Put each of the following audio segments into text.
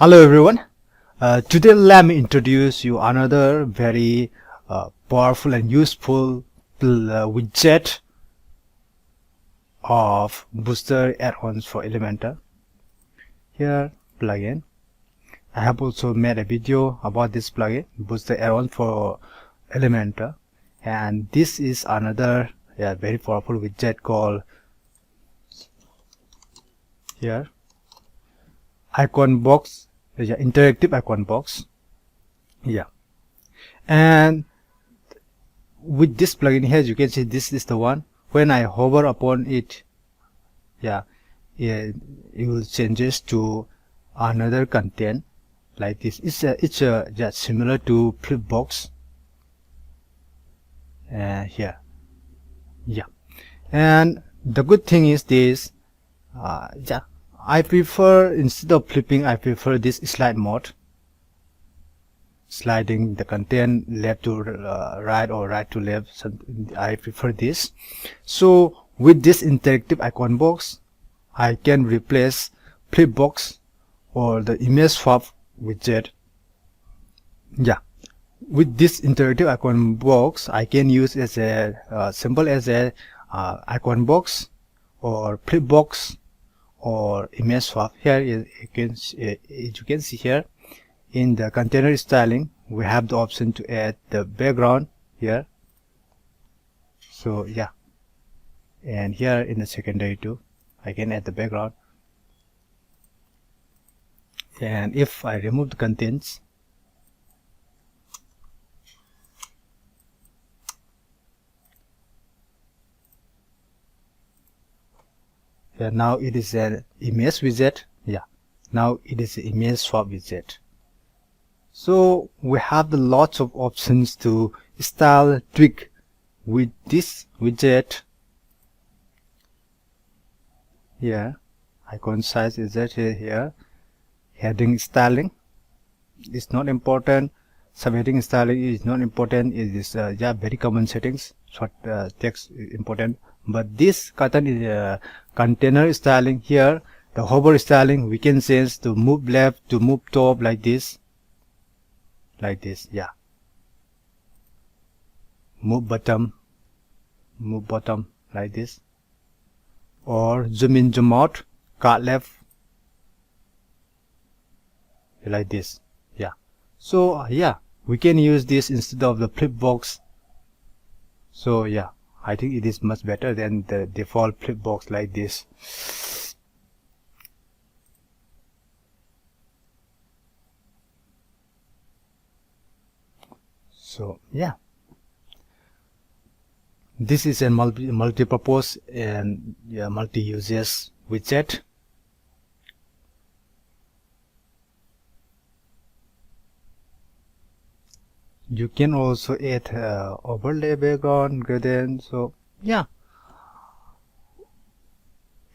Hello everyone. Today let me introduce you another very powerful and useful widget of booster add-ons for Elementor. Here plugin. I have also made a video about this plugin, booster add-on for Elementor, and this is another very powerful widget called here Iconbox. Interactive Iconbox. And with this plugin here, you can see this is the one. When I hover upon it, it will changes to another content like this. It's just similar to flipbox. Here, and the good thing is this. I prefer, instead of flipping, I prefer this slide mode, sliding the content left to right or right to left. So I prefer this. So with this interactive icon box, I can replace flipbox or the image swap widget. With this interactive icon box, I can use as a simple as a icon box or flipbox or image swap. Here you can see here in the container styling, we have the option to add the background here. So and here in the secondary too, I can add the background. And if I remove the contents, now it is an image widget. Now it is an image swap widget. So we have the lots of options to style, tweak with this widget. Icon size is that here. Heading styling is not important. Subheading styling is not important. It is very common settings. Short text is important. But this container styling here, the hover styling, we can change to move left, to move top, like this. Move bottom like this, or zoom in, zoom out, card left, like this. So we can use this instead of the flipbox. So I think it is much better than the default flipbox like this. So this is a multi-purpose and multi-uses widget. You can also add overlay, background, gradient. So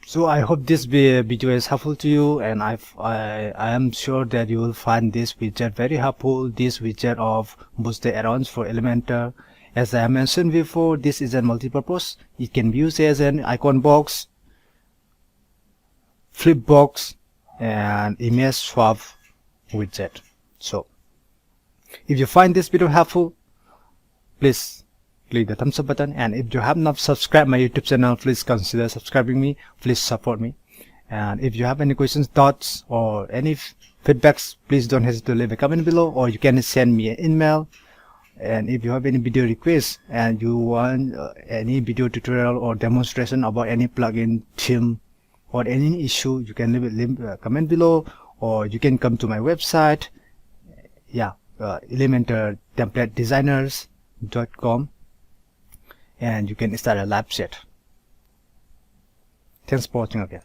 so I hope this video is helpful to you, and I am sure that you will find this widget very helpful. This widget of booster add-ons for Elementor. As I mentioned before, this is a multi-purpose. It can be used as an icon box, flipbox, and image swap widget. So if you find this video helpful, please click the thumbs up button, and if you have not subscribed my YouTube channel, please consider subscribing me. Please support me. And if you have any questions, thoughts, or any feedbacks, please don't hesitate to leave a comment below, or you can send me an email. And if you have any video requests and you want any video tutorial or demonstration about any plugin, theme, or any issue, you can leave a comment below, or you can come to my website, elementortemplatedesigners.com, and you can start a live chat. Thanks for watching again.